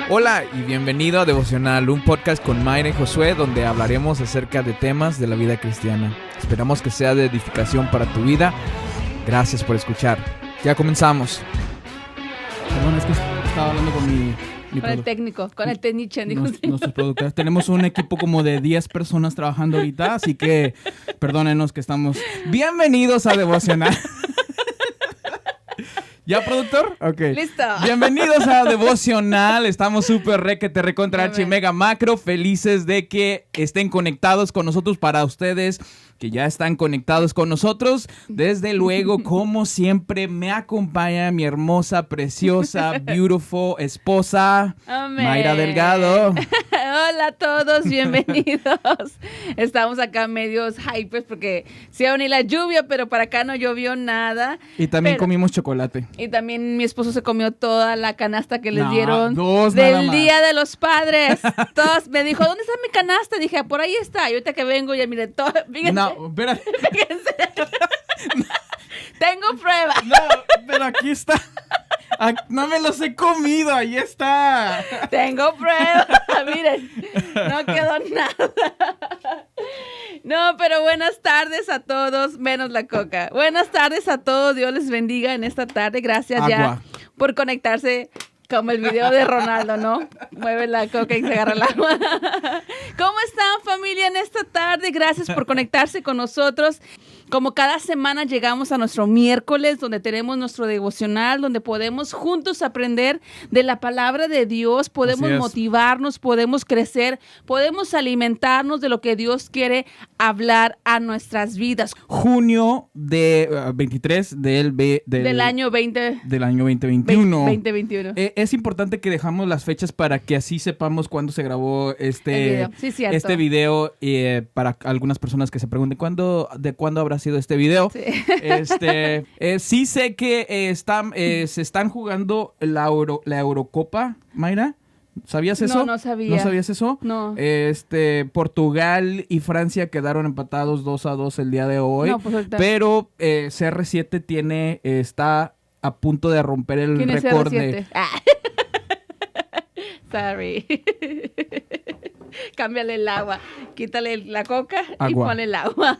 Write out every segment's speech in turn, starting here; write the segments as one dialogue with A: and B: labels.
A: Hola y bienvenido a Devocional, un podcast con Mayra y Josué donde hablaremos acerca de temas de la vida cristiana. Esperamos que sea de edificación para tu vida. Gracias por escuchar. Ya comenzamos.
B: Perdón, es que estaba hablando con mi
C: con el técnico, con el technician.
B: Nuestros productores. Tenemos un equipo como de 10 personas trabajando ahorita, así que perdónenos que estamos... Bienvenidos a Devocional. ¿Ya, productor? Ok.
C: Listo.
B: Bienvenidos a Devocional. Estamos súper requete recontra archi mega macro. Felices de que estén conectados con nosotros. Para ustedes que ya están conectados con nosotros, desde luego, como siempre, me acompaña mi hermosa, preciosa, beautiful esposa,
C: Amén.
B: Mayra Delgado.
C: Hola a todos, bienvenidos. Estamos acá medios hypers porque sí va a venir la lluvia, pero para acá no llovió nada.
B: Y también comimos chocolate.
C: Y también mi esposo se comió toda la canasta que les
B: No,
C: dieron
B: dos nada
C: del
B: más.
C: Día de los Padres. Todos me dijo, ¿dónde está mi canasta? Dije, por ahí está. Y ahorita que vengo ya miré todo. Fíjense,
B: No, espérate.
C: fíjense. Tengo pruebas.
B: No, pero aquí está. No me los he comido, ahí está.
C: Tengo pruebas. Miren, no quedó nada. No, pero buenas tardes a todos, menos la coca. Buenas tardes a todos, Dios les bendiga en esta tarde. Gracias
B: Agua.
C: ya por conectarse, como el video de Ronaldo, ¿no? Mueve la coca y se agarra el agua. ¿Cómo están, familia, en esta tarde? Gracias por conectarse con nosotros. Como cada semana llegamos a nuestro miércoles, donde tenemos nuestro devocional, donde podemos juntos aprender de la palabra de Dios, podemos
B: Así es.
C: motivarnos, podemos crecer, podemos alimentarnos de lo que Dios quiere hablar a nuestras vidas.
B: Junio de 23
C: Del año
B: 2021.
C: 2021.
B: Es importante que dejamos las fechas para que así sepamos cuándo se grabó
C: El video. Sí, cierto.
B: este video. Para algunas personas que se pregunten de cuándo habrá sido este video.
C: Sí.
B: Sí sé que se están jugando la Eurocopa, Mayra. ¿Sabías eso?
C: No, no sabía.
B: ¿No sabías eso?
C: No.
B: Portugal y Francia quedaron empatados 2-2 el día de hoy.
C: No, pues ahorita.
B: Pero CR7 está a punto de romper el
C: ¿Quién es
B: récord
C: CR7?
B: de...
C: Sorry. Cámbiale el agua. Quítale la coca
B: Agua.
C: y ponle el agua.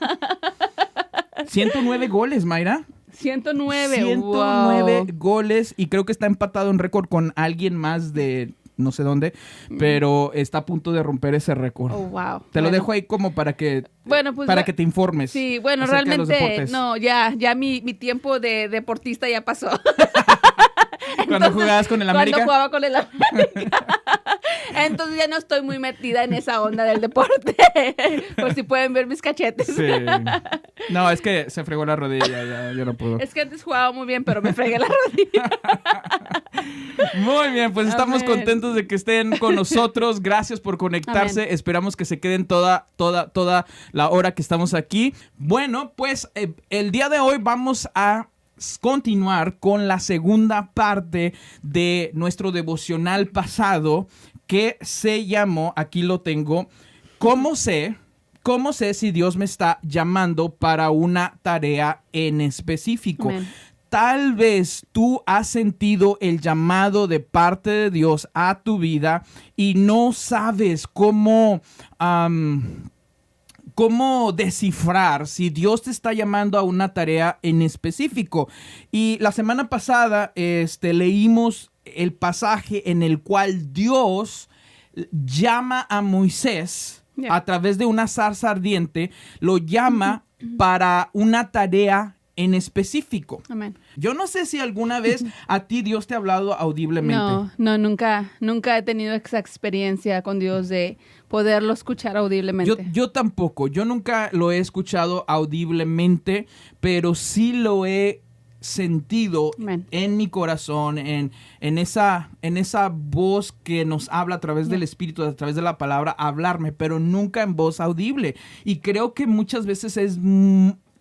B: 109 goles, Mayra.
C: 109.
B: 109
C: Wow.
B: goles y creo que está empatado en récord con alguien más de no sé dónde, pero está a punto de romper ese récord.
C: Oh, wow.
B: Te lo
C: Bueno.
B: dejo ahí como para que te informes.
C: Sí, bueno,
B: acerca de los
C: realmente
B: deportes.
C: no, ya mi tiempo de deportista ya pasó.
B: Cuando jugabas con el América.
C: Cuando jugaba con el América. Entonces ya no estoy muy metida en esa onda del deporte. Por si pueden ver mis cachetes.
B: Sí. No, es que se fregó la rodilla, ya no puedo.
C: Es que antes jugaba muy bien, pero me fregué la rodilla.
B: Muy bien, pues estamos
C: Amén.
B: contentos de que estén con nosotros. Gracias por conectarse.
C: Amén.
B: Esperamos que se queden toda la hora que estamos aquí. Bueno, pues el día de hoy vamos a continuar con la segunda parte de nuestro devocional pasado que se llamó, aquí lo tengo, ¿Cómo sé si Dios me está llamando para una tarea en específico?
C: Amén.
B: Tal vez tú has sentido el llamado de parte de Dios a tu vida y no sabes cómo descifrar si Dios te está llamando a una tarea en específico. Y la semana pasada leímos el pasaje en el cual Dios llama a Moisés a través de una zarza ardiente, lo llama para una tarea en específico.
C: Amén.
B: Yo no sé si alguna vez a ti Dios te ha hablado audiblemente.
C: No, nunca he tenido esa experiencia con Dios de poderlo escuchar audiblemente.
B: Yo tampoco, yo nunca lo he escuchado audiblemente, pero sí lo he sentido
C: Amén.
B: en mi corazón, en esa voz que nos habla a través del Espíritu, a través de la palabra, hablarme, pero nunca en voz audible. Y creo que muchas veces es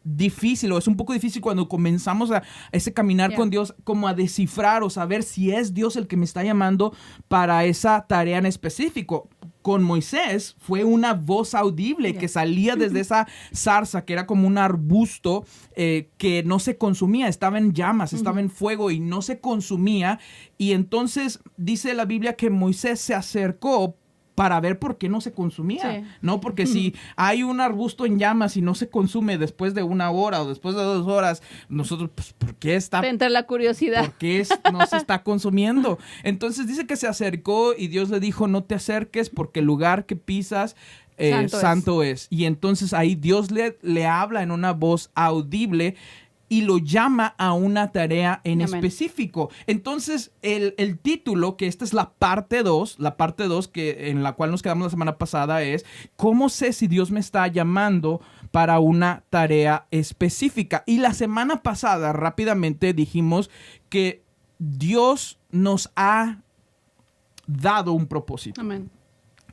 B: difícil, o es un poco difícil cuando comenzamos a ese caminar con Dios, como a descifrar o saber si es Dios el que me está llamando para esa tarea en específico. con Moisés fue una voz audible que salía desde esa zarza, que era como un arbusto que no se consumía, estaba en llamas, estaba en fuego y no se consumía. Y entonces dice la Biblia que Moisés se acercó para ver por qué no se consumía,
C: Sí.
B: ¿no? Porque si hay un arbusto en llamas y no se consume después de 1 hora o después de 2 horas, nosotros, pues, ¿por qué está?
C: Te entra la curiosidad.
B: ¿Por qué no se está consumiendo? Entonces dice que se acercó y Dios le dijo, no te acerques porque el lugar que pisas santo es. Y entonces ahí Dios le habla en una voz audible y lo llama a una tarea en
C: Amén.
B: específico. Entonces, el título, que esta es la parte 2 en la cual nos quedamos la semana pasada, es ¿cómo sé si Dios me está llamando para una tarea específica? Y la semana pasada, rápidamente, dijimos que Dios nos ha dado un propósito.
C: Amén.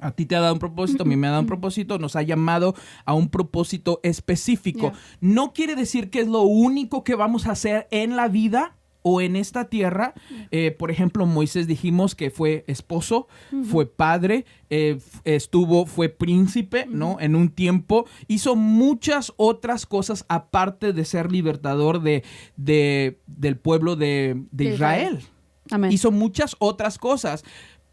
B: A ti te ha dado un propósito, a mí me ha dado un propósito, nos ha llamado a un propósito específico.
C: Yeah.
B: No quiere decir que es lo único que vamos a hacer en la vida o en esta tierra. Por ejemplo, Moisés dijimos que fue esposo, fue padre, fue príncipe, ¿no? En un tiempo. Hizo muchas otras cosas aparte de ser libertador del pueblo de Israel.
C: Amén.
B: Hizo muchas otras cosas.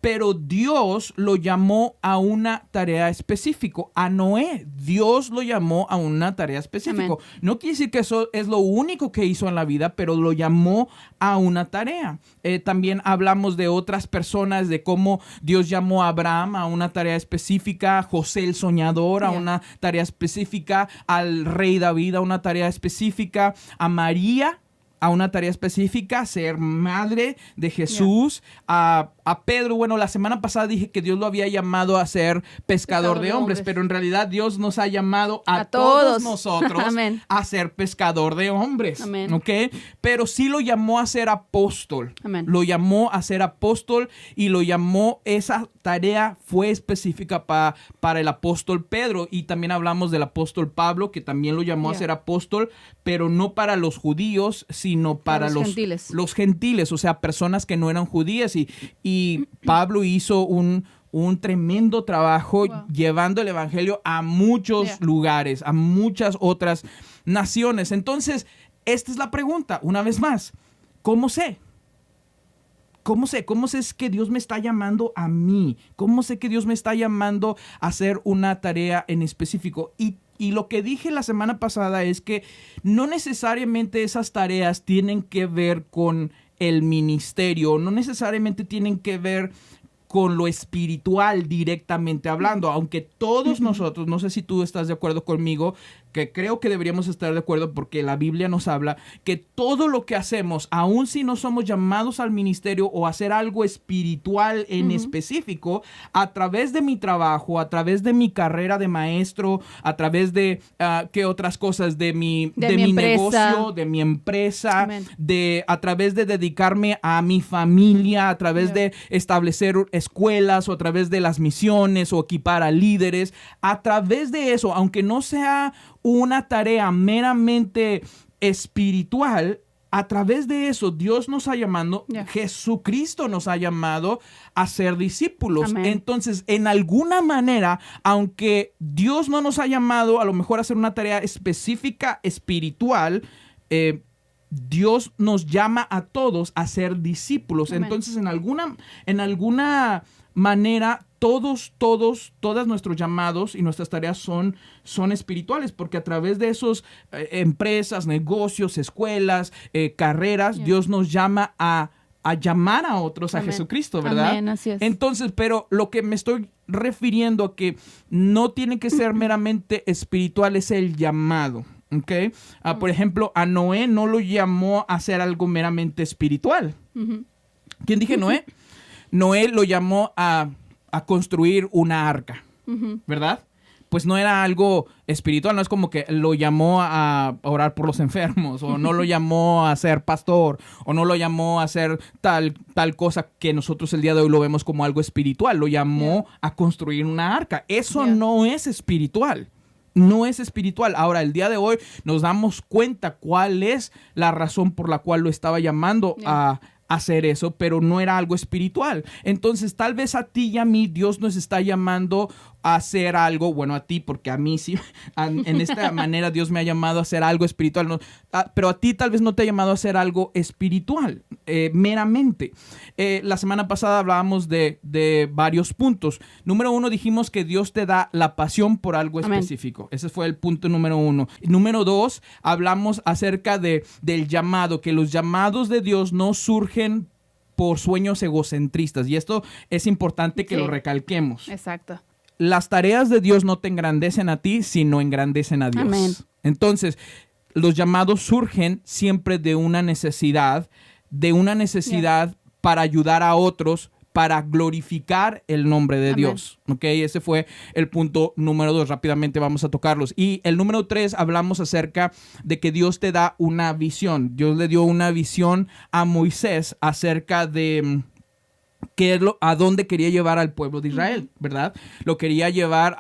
B: Pero Dios lo llamó a una tarea específica. A Noé, Dios lo llamó a una tarea específica.
C: Amén.
B: No quiere decir que eso es lo único que hizo en la vida, pero lo llamó a una tarea. También hablamos de otras personas, de cómo Dios llamó a Abraham a una tarea específica, José el soñador a una tarea específica, al rey David a una tarea específica, a María a una tarea específica, ser madre de Jesús, a Pedro. Bueno, la semana pasada dije que Dios lo había llamado a ser pescador de hombres, pero en realidad Dios nos ha llamado a todos nosotros
C: Amén.
B: a ser pescador de hombres.
C: Amén.
B: ¿Ok? Pero sí lo llamó a ser apóstol.
C: Amén.
B: Lo llamó a ser apóstol y lo llamó, esa tarea fue específica para el apóstol Pedro. Y también hablamos del apóstol Pablo, que también lo llamó a ser apóstol, pero no para los judíos, sino para los gentiles, o sea, personas que no eran judías. Y Pablo hizo un tremendo trabajo llevando el evangelio a muchos lugares, a muchas otras naciones. Entonces, esta es la pregunta, una vez más. ¿Cómo sé? ¿Cómo sé? ¿Cómo sé que Dios me está llamando a mí? ¿Cómo sé que Dios me está llamando a hacer una tarea en específico? Y lo que dije la semana pasada es que no necesariamente esas tareas tienen que ver con el ministerio, no necesariamente tienen que ver con lo espiritual directamente hablando, aunque todos nosotros, no sé si tú estás de acuerdo conmigo, que creo que deberíamos estar de acuerdo porque la Biblia nos habla que todo lo que hacemos, aun si no somos llamados al ministerio o a hacer algo espiritual en específico, a través de mi trabajo, a través de mi carrera de maestro, a través de ¿qué otras cosas? De mi negocio, de mi empresa, a través de dedicarme a mi familia, a través de establecer escuelas o a través de las misiones o equipar a líderes, a través de eso, aunque no sea una tarea meramente espiritual, a través de eso Dios nos ha llamado, Jesucristo nos ha llamado a ser discípulos.
C: Amén.
B: Entonces, en alguna manera, aunque Dios no nos ha llamado a lo mejor a hacer una tarea específica espiritual, Dios nos llama a todos a ser discípulos.
C: Amén.
B: Entonces, en alguna manera, todos nuestros llamados y nuestras tareas son espirituales, porque a través de esos empresas, negocios, escuelas, carreras, Dios nos llama a llamar a otros a Jesucristo, ¿verdad?
C: Amén, así es.
B: Entonces, pero lo que me estoy refiriendo a que no tiene que ser meramente espiritual es el llamado. ¿Ok? Por ejemplo, a Noé no lo llamó a hacer algo meramente espiritual. ¿Quién dije Noé? Noé lo llamó a construir una arca, ¿verdad? Pues no era algo espiritual, no es como que lo llamó a orar por los enfermos, o no lo llamó a ser pastor, o no lo llamó a hacer tal cosa que nosotros el día de hoy lo vemos como algo espiritual. Lo llamó a construir una arca. Eso no es espiritual. No es espiritual. Ahora, el día de hoy nos damos cuenta cuál es la razón por la cual lo estaba llamando a hacer eso, pero no era algo espiritual. Entonces, tal vez a ti y a mí Dios nos está llamando a hacer algo, bueno, a ti, porque a mí sí, en esta manera Dios me ha llamado a hacer algo espiritual, no, pero a ti tal vez no te ha llamado a hacer algo espiritual, meramente. La semana pasada hablábamos de varios puntos. Número 1, dijimos que Dios te da la pasión por algo específico. Ese fue el punto número 1. Número 2, hablamos acerca del llamado, que los llamados de Dios no surgen por sueños egocentristas. Y esto es importante que lo recalquemos.
C: Exacto.
B: Las tareas de Dios no te engrandecen a ti, sino engrandecen a Dios.
C: Amén.
B: Entonces, los llamados surgen siempre de una necesidad para ayudar a otros, para glorificar el nombre de Dios. ¿Ok? Ese fue el punto número 2. Rápidamente vamos a tocarlos. Y el número 3, hablamos acerca de que Dios te da una visión. Dios le dio una visión a Moisés acerca de a dónde quería llevar al pueblo de Israel, ¿verdad? Lo quería llevar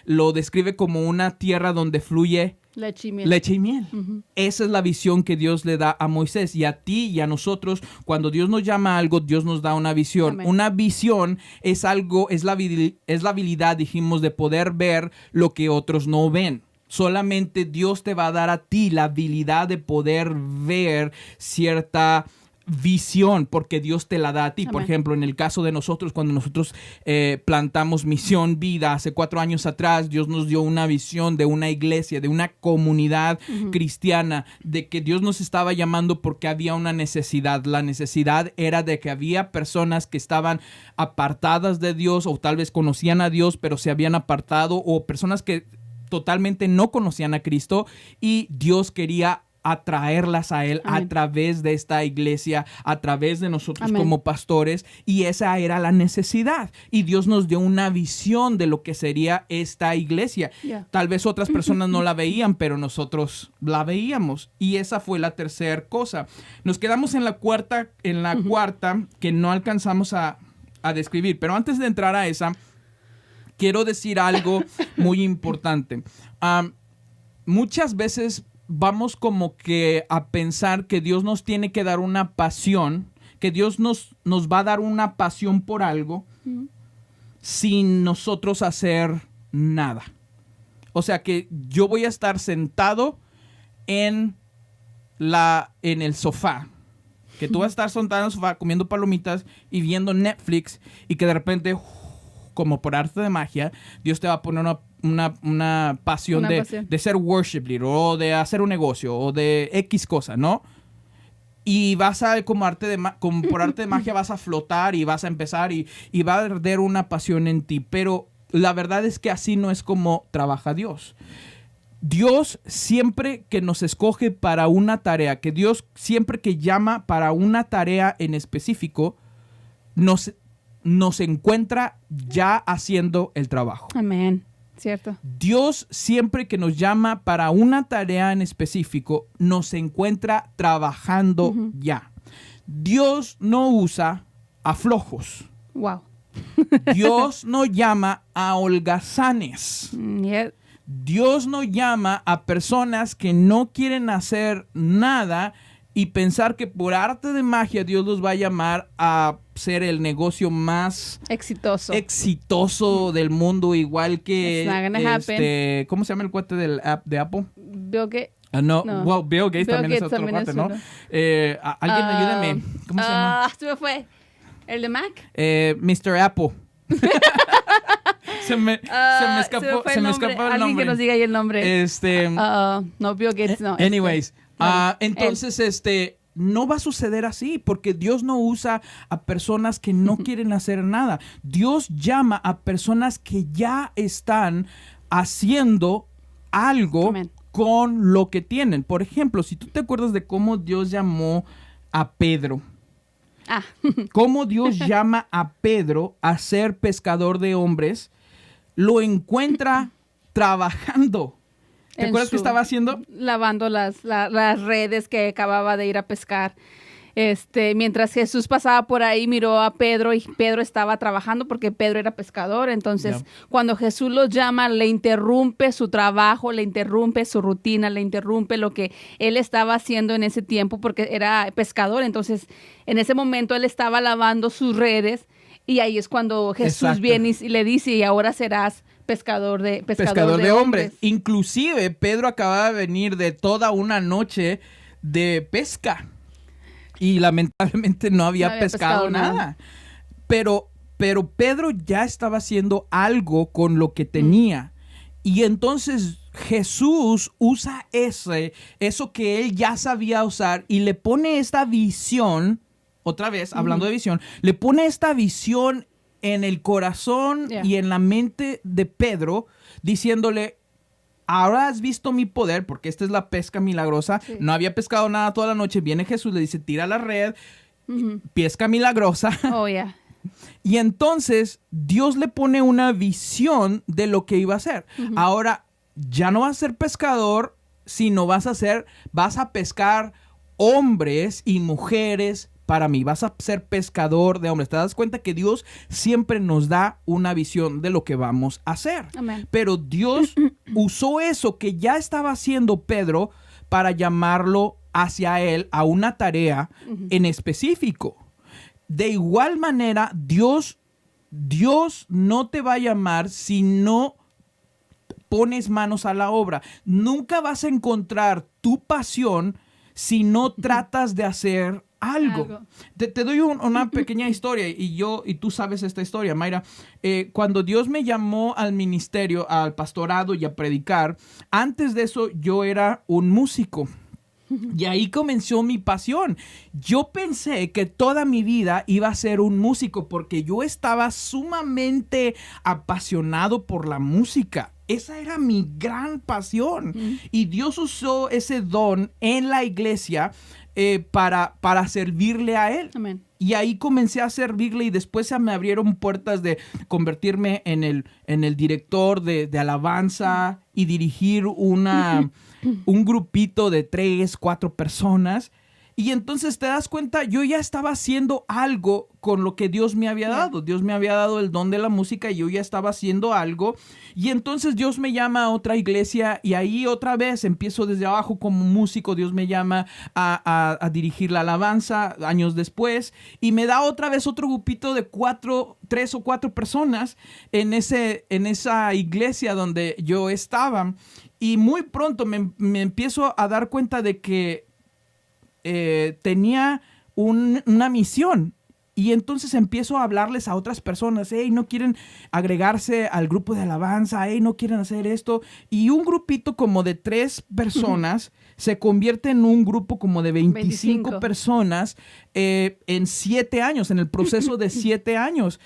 B: lo describe como una tierra donde fluye
C: leche y miel.
B: Leche y miel. Esa es la visión que Dios le da a Moisés. Y a ti y a nosotros, cuando Dios nos llama a algo, Dios nos da una visión.
C: Amén.
B: Una visión es la habilidad, dijimos, de poder ver lo que otros no ven. Solamente Dios te va a dar a ti la habilidad de poder ver cierta visión, porque Dios te la da a ti.
C: Amén.
B: Por ejemplo, en el caso de nosotros, cuando nosotros plantamos Misión Vida hace 4 años atrás, Dios nos dio una visión de una iglesia, de una comunidad cristiana, de que Dios nos estaba llamando porque había una necesidad. La necesidad era de que había personas que estaban apartadas de Dios, o tal vez conocían a Dios, pero se habían apartado, o personas que totalmente no conocían a Cristo, y Dios quería atraerlas a Él. Amén. A través de esta iglesia, a través de nosotros. Amén. Como pastores, y esa era la necesidad, y Dios nos dio una visión de lo que sería esta iglesia. Tal vez otras personas no la veían, pero nosotros la veíamos, y esa fue la tercera cosa. Nos quedamos en la cuarta que no alcanzamos a describir, pero antes de entrar a esa, quiero decir algo muy importante. Muchas veces vamos como que a pensar que Dios nos tiene que dar una pasión, que Dios nos va a dar una pasión por algo sin nosotros hacer nada. O sea, que yo voy a estar sentado en el sofá, que tú vas a estar sentado en el sofá comiendo palomitas y viendo Netflix, y que de repente, como por arte de magia, Dios te va a poner una pasión de ser worship leader, o de hacer un negocio, o de X cosa, ¿no? Y vas a, como por arte de magia, vas a flotar y vas a empezar y va a arder una pasión en ti. Pero la verdad es que así no es como trabaja Dios. Dios siempre que nos escoge para una tarea, que Dios siempre que llama para una tarea en específico, nos encuentra ya haciendo el trabajo.
C: Amén. Cierto.
B: Dios siempre que nos llama para una tarea en específico, nos encuentra trabajando ya. Dios no usa a flojos.
C: Wow.
B: Dios no llama a holgazanes. Dios no llama a personas que no quieren hacer nada y pensar que por arte de magia Dios los va a llamar a ser el negocio más exitoso del mundo, igual que ¿cómo se llama el cuate de Apple?
C: Bill Gates.
B: Well, Bill Gates también es otro cuate, ¿no? Alguien ayúdame. ¿Cómo se llama?
C: Se me fue. ¿El de Mac?
B: Mr. Apple. Se me escapó el nombre.
C: Alguien que nos diga ahí el nombre. No, Bill Gates no.
B: Anyways. Entonces, no va a suceder así, porque Dios no usa a personas que no quieren hacer nada. Dios llama a personas que ya están haciendo algo con lo que tienen. Por ejemplo, si tú te acuerdas de cómo Dios llamó a Pedro. Cómo Dios llama a Pedro a ser pescador de hombres, lo encuentra trabajando. ¿Te acuerdas qué estaba haciendo?
C: Lavando las redes que acababa de ir a pescar. mientras Jesús pasaba por ahí, miró a Pedro y Pedro estaba trabajando porque Pedro era pescador. Entonces, cuando Jesús los llama, le interrumpe su trabajo, le interrumpe su rutina, le interrumpe lo que él estaba haciendo en ese tiempo porque era pescador. Entonces, en ese momento él estaba lavando sus redes y ahí es cuando Jesús viene y le dice, y ahora serás pescador de hombres.
B: Inclusive, Pedro acababa de venir de toda una noche de pesca. Y lamentablemente no había pescado nada. Pero Pedro ya estaba haciendo algo con lo que tenía. Y entonces Jesús usa eso que él ya sabía usar y le pone esta visión, otra vez hablando de visión, le pone esta visión en el corazón y en la mente de Pedro, diciéndole, ahora has visto mi poder, porque esta es la pesca milagrosa. Sí. No había pescado nada toda la noche. Viene Jesús, le dice, tira la red, pesca milagrosa.
C: Oh, yeah.
B: Y entonces Dios le pone una visión de lo que iba a hacer. Ahora, ya no vas a ser pescador, sino vas a pescar hombres y mujeres para mí. Vas a ser pescador de hombres. ¿Te das cuenta que Dios siempre nos da una visión de lo que vamos a hacer?
C: Amén.
B: Pero Dios usó eso que ya estaba haciendo Pedro para llamarlo hacia él a una tarea en específico. De igual manera, Dios no te va a llamar si no pones manos a la obra. Nunca vas a encontrar tu pasión si no tratas de hacer algo. Te doy una pequeña historia y tú sabes esta historia, Mayra. Cuando Dios me llamó al ministerio, al pastorado y a predicar, antes de eso yo era un músico. Y ahí comenzó mi pasión. Yo pensé que toda mi vida iba a ser un músico porque yo estaba sumamente apasionado por la música. Esa era mi gran pasión. Y Dios usó ese don en la iglesia para servirle a Él.
C: Amén.
B: Y ahí comencé a servirle y después se me abrieron puertas de convertirme en el director de alabanza y dirigir un grupito de 3, 4 personas. Y entonces te das cuenta, yo ya estaba haciendo algo con lo que Dios me había dado. Dios me había dado el don de la música y yo ya estaba haciendo algo. Y entonces Dios me llama a otra iglesia y ahí otra vez empiezo desde abajo como músico. Dios me llama a dirigir la alabanza años después y me da otra vez otro grupito de 3 o 4 personas en esa iglesia donde yo estaba. Y muy pronto me empiezo a dar cuenta de que tenía una misión. Y entonces empiezo a hablarles a otras personas. Hey, no quieren agregarse al grupo de alabanza. Hey, no quieren hacer esto. Y un grupito como de 3 personas se convierte en un grupo como de 25 personas en 7 años, en el proceso de 7 años.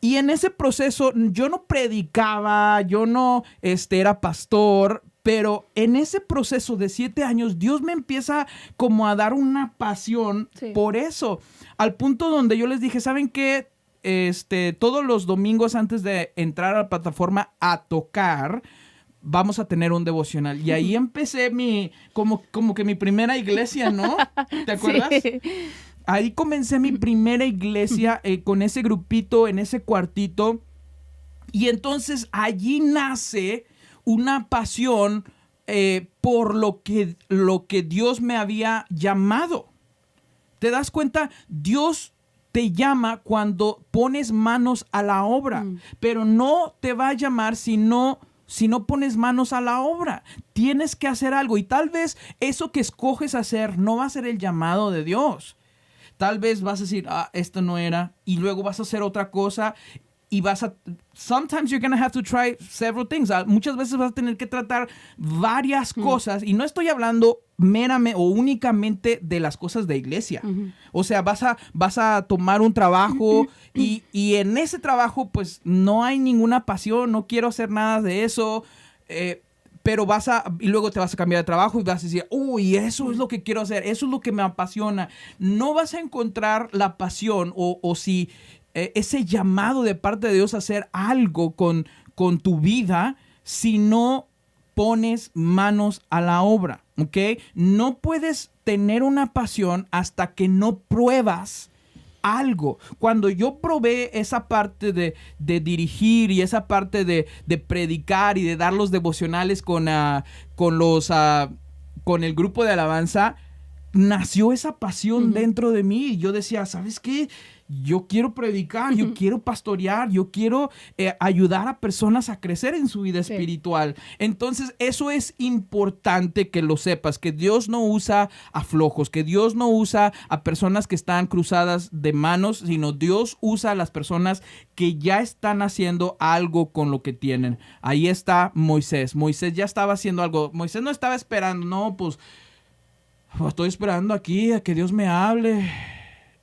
B: Y en ese proceso yo no predicaba, yo no era pastor, pero en ese proceso de 7 años Dios me empieza como a dar una pasión por eso. Al punto donde yo les dije, ¿saben qué? Todos los domingos antes de entrar a la plataforma a tocar, vamos a tener un devocional. Y ahí empecé como que mi primera iglesia, ¿no? ¿Te acuerdas? Sí. Ahí comencé mi primera iglesia con ese grupito, en ese cuartito. Y entonces allí nace una pasión por lo que Dios me había llamado. ¿Te das cuenta? Dios te llama cuando pones manos a la obra, pero no te va a llamar si no pones manos a la obra. Tienes que hacer algo y tal vez eso que escoges hacer no va a ser el llamado de Dios. Tal vez vas a decir, esto no era, y luego vas a hacer otra cosa y sometimes you're going to have to try several things. Muchas veces vas a tener que tratar varias cosas y no estoy hablando meramente o únicamente de las cosas de iglesia. O sea, vas a tomar un trabajo y en ese trabajo pues no hay ninguna pasión, no quiero hacer nada de eso, pero y luego te vas a cambiar de trabajo y vas a decir, uy, eso es lo que quiero hacer, eso es lo que me apasiona. No vas a encontrar la pasión o si ese llamado de parte de Dios a hacer algo con tu vida si no pones manos a la obra. ¿ok? No puedes tener una pasión hasta que no pruebas algo. Cuando yo probé esa parte de dirigir y esa parte de predicar y de dar los devocionales con el grupo de alabanza, nació esa pasión dentro de mí. Y yo decía, ¿sabes qué? Yo quiero predicar, yo quiero pastorear, yo quiero ayudar a personas a crecer en su vida espiritual. Entonces, eso es importante que lo sepas, que Dios no usa a flojos, que Dios no usa a personas que están cruzadas de manos, sino Dios usa a las personas que ya están haciendo algo con lo que tienen. Ahí está Moisés. Moisés ya estaba haciendo algo. Moisés no estaba esperando, no, pues estoy esperando aquí a que Dios me hable.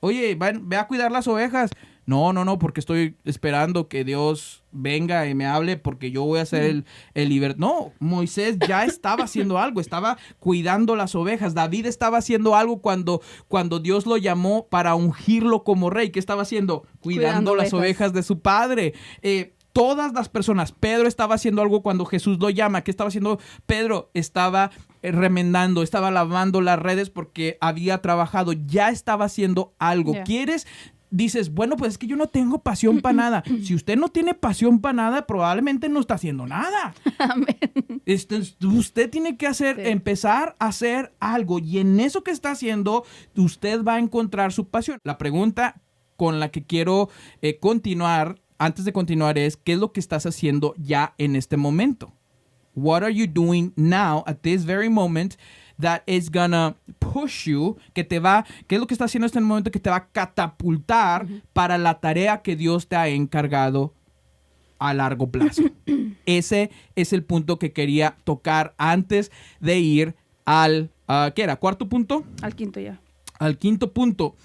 B: Oye, ve a cuidar las ovejas. No, porque estoy esperando que Dios venga y me hable porque yo voy a ser el líder. No, Moisés ya estaba haciendo algo, estaba cuidando las ovejas. David estaba haciendo algo cuando Dios lo llamó para ungirlo como rey. ¿Qué estaba haciendo? Cuidando las ovejas de su padre. Todas las personas. Pedro estaba haciendo algo cuando Jesús lo llama. ¿Qué estaba haciendo Pedro? Estaba remendando, estaba lavando las redes porque había trabajado. Ya estaba haciendo algo.
C: Yeah.
B: ¿Quieres? Dices, bueno, pues es que yo no tengo pasión para nada. Si usted no tiene pasión para nada, probablemente no está haciendo nada.
C: Amén.
B: Usted tiene que empezar a hacer algo. Y en eso que está haciendo, usted va a encontrar su pasión. La pregunta con la que quiero continuar antes de continuar es, ¿qué es lo que estás haciendo ya en este momento? What are you doing now at this very moment that is gonna push you, ¿qué es lo que estás haciendo en este momento que te va a catapultar para la tarea que Dios te ha encargado a largo plazo? Ese es el punto que quería tocar antes de ir al, ¿qué era? ¿Cuarto punto?
C: Al quinto ya.
B: Al quinto punto.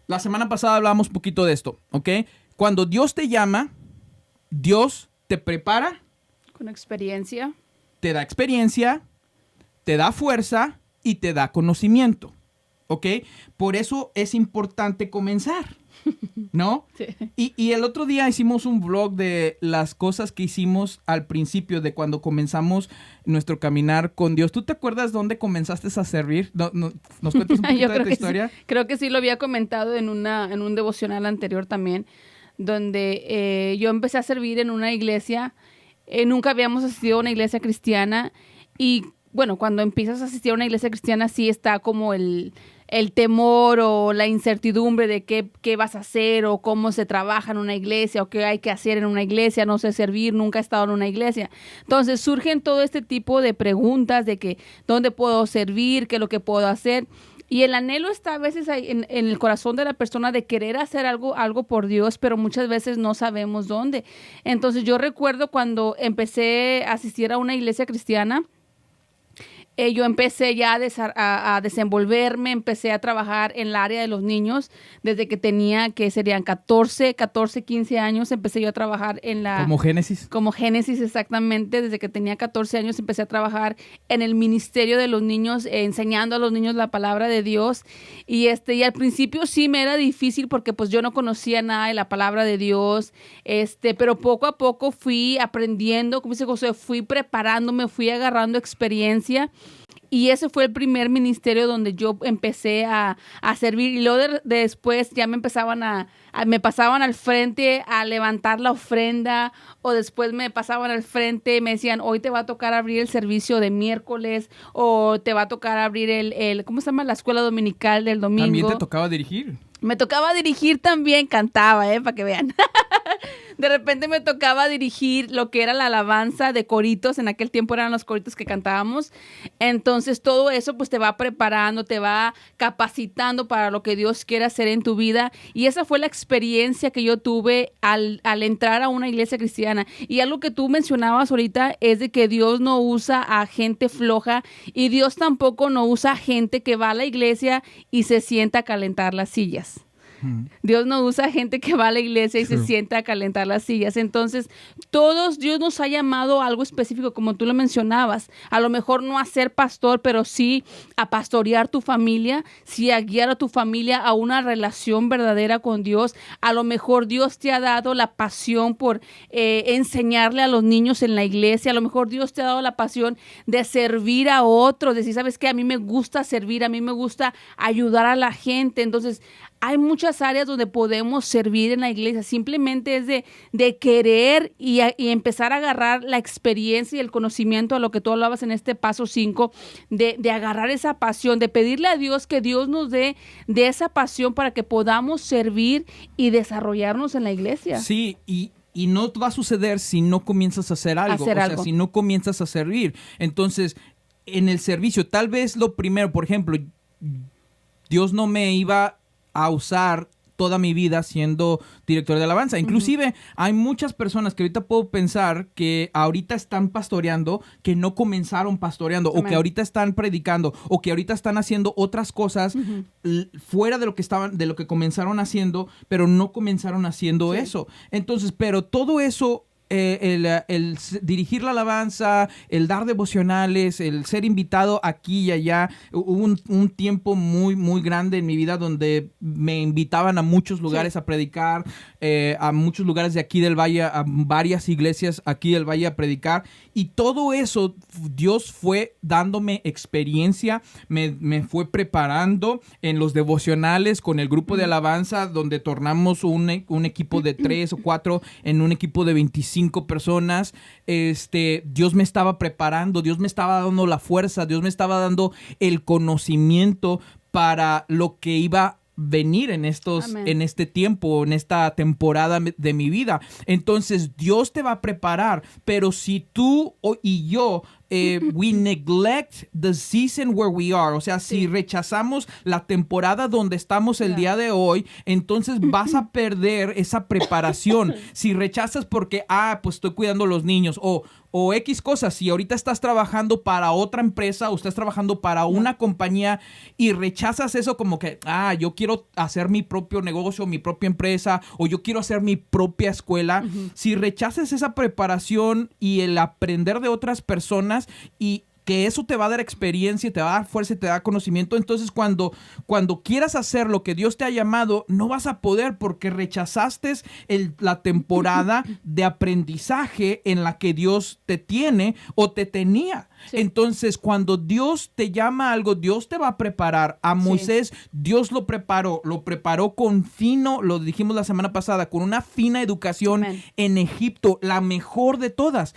B: La semana pasada hablábamos un poquito de esto, ¿ok? Cuando Dios te llama, Dios te prepara.
C: Con experiencia.
B: Te da experiencia, te da fuerza y te da conocimiento, ¿ok? Por eso es importante comenzar, ¿no?
C: Sí.
B: Y el otro día hicimos un vlog de las cosas que hicimos al principio de cuando comenzamos nuestro caminar con Dios. ¿Tú te acuerdas dónde comenzaste a servir? ¿Nos cuentas un poquito de tu historia?
C: Sí. Creo que sí lo había comentado en un devocional anterior también, donde yo empecé a servir en una iglesia. Nunca habíamos asistido a una iglesia cristiana y bueno, cuando empiezas a asistir a una iglesia cristiana sí está como el temor o la incertidumbre de qué vas a hacer o cómo se trabaja en una iglesia o qué hay que hacer en una iglesia, no sé servir, nunca he estado en una iglesia. Entonces surgen todo este tipo de preguntas de que dónde puedo servir, qué es lo que puedo hacer. Y el anhelo está a veces ahí en el corazón de la persona de querer hacer algo por Dios, pero muchas veces no sabemos dónde. Entonces yo recuerdo cuando empecé a asistir a una iglesia cristiana, yo empecé ya a desenvolverme, empecé a trabajar en el área de los niños desde que tenía, que serían 14, 15 años, empecé yo a trabajar en la...
B: ¿Como Génesis?
C: Como Génesis, exactamente. Desde que tenía 14 años empecé a trabajar en el ministerio de los niños, enseñando a los niños la palabra de Dios. Y al principio sí me era difícil porque pues yo no conocía nada de la palabra de Dios, pero poco a poco fui aprendiendo, como dice José, fui preparándome, fui agarrando experiencia. Y ese fue el primer ministerio donde yo empecé a servir. Y luego después ya me pasaban al frente a levantar la ofrenda, o después me pasaban al frente y me decían, hoy te va a tocar abrir el servicio de miércoles, o te va a tocar abrir ¿cómo se llama? La escuela dominical del domingo.
B: ¿También te tocaba dirigir?
C: Me tocaba dirigir también, cantaba, para que vean. De repente me tocaba dirigir lo que era la alabanza de coritos. En aquel tiempo eran los coritos que cantábamos. Entonces todo eso pues te va preparando, te va capacitando para lo que Dios quiere hacer en tu vida. Y esa fue la experiencia que yo tuve al entrar a una iglesia cristiana. Y algo que tú mencionabas ahorita es de que Dios no usa a gente floja, y Dios tampoco no usa a gente que va a la iglesia y se sienta a calentar las sillas. Dios no usa gente que va a la iglesia y se sienta a calentar las sillas. Entonces, Dios nos ha llamado a algo específico, como tú lo mencionabas. A lo mejor no a ser pastor, pero sí a pastorear tu familia, sí a guiar a tu familia a una relación verdadera con Dios. A lo mejor Dios te ha dado la pasión por enseñarle a los niños en la iglesia. A lo mejor Dios te ha dado la pasión de servir a otros, decir, ¿sabes qué? A mí me gusta servir, a mí me gusta ayudar a la gente. Entonces, hay muchas áreas donde podemos servir en la iglesia. Simplemente es de querer y empezar a agarrar la experiencia y el conocimiento, a lo que tú hablabas en este paso 5, de agarrar esa pasión, de pedirle a Dios que Dios nos dé de esa pasión para que podamos servir y desarrollarnos en la iglesia.
B: Sí, y no va a suceder si no comienzas a hacer algo. Sea, si no comienzas a servir. Entonces, en el servicio, tal vez lo primero, por ejemplo, Dios no me iba a usar toda mi vida siendo director de alabanza. Inclusive hay muchas personas que ahorita puedo pensar que ahorita están pastoreando, que no comenzaron pastoreando, o que ahorita están predicando, o que ahorita están haciendo otras cosas fuera de lo que comenzaron haciendo, pero no comenzaron haciendo eso. Entonces, pero todo eso, el dirigir la alabanza, el dar devocionales, el ser invitado aquí y allá. Hubo un tiempo muy, muy grande en mi vida donde me invitaban a muchos lugares a predicar, a muchos lugares de aquí del Valle, a varias iglesias aquí del Valle a predicar. Y todo eso, Dios fue dándome experiencia, me fue preparando en los devocionales con el grupo de alabanza, donde tornamos un equipo de 3 o 4 en un equipo de 25 personas. Dios me estaba preparando, Dios me estaba dando la fuerza, Dios me estaba dando el conocimiento para lo que iba venir en este tiempo, en esta temporada de mi vida. Entonces Dios te va a preparar, pero si tú y yo we neglect the season where we are, o sea, si rechazamos la temporada donde estamos el día de hoy, entonces vas a perder esa preparación. Si rechazas porque, pues estoy cuidando a los niños, o X cosas, si ahorita estás trabajando para otra empresa o estás trabajando para una compañía y rechazas eso como que, yo quiero hacer mi propio negocio, mi propia empresa, o yo quiero hacer mi propia escuela. Si rechazas esa preparación y el aprender de otras personas, y que eso te va a dar experiencia, te va a dar fuerza y te da conocimiento, entonces cuando quieras hacer lo que Dios te ha llamado, no vas a poder porque rechazaste la temporada de aprendizaje en la que Dios te tiene o te tenía. Sí. Entonces, cuando Dios te llama a algo, Dios te va a preparar. A Moisés, Dios lo preparó con fino, lo dijimos la semana pasada, con una fina educación en Egipto, la mejor de todas.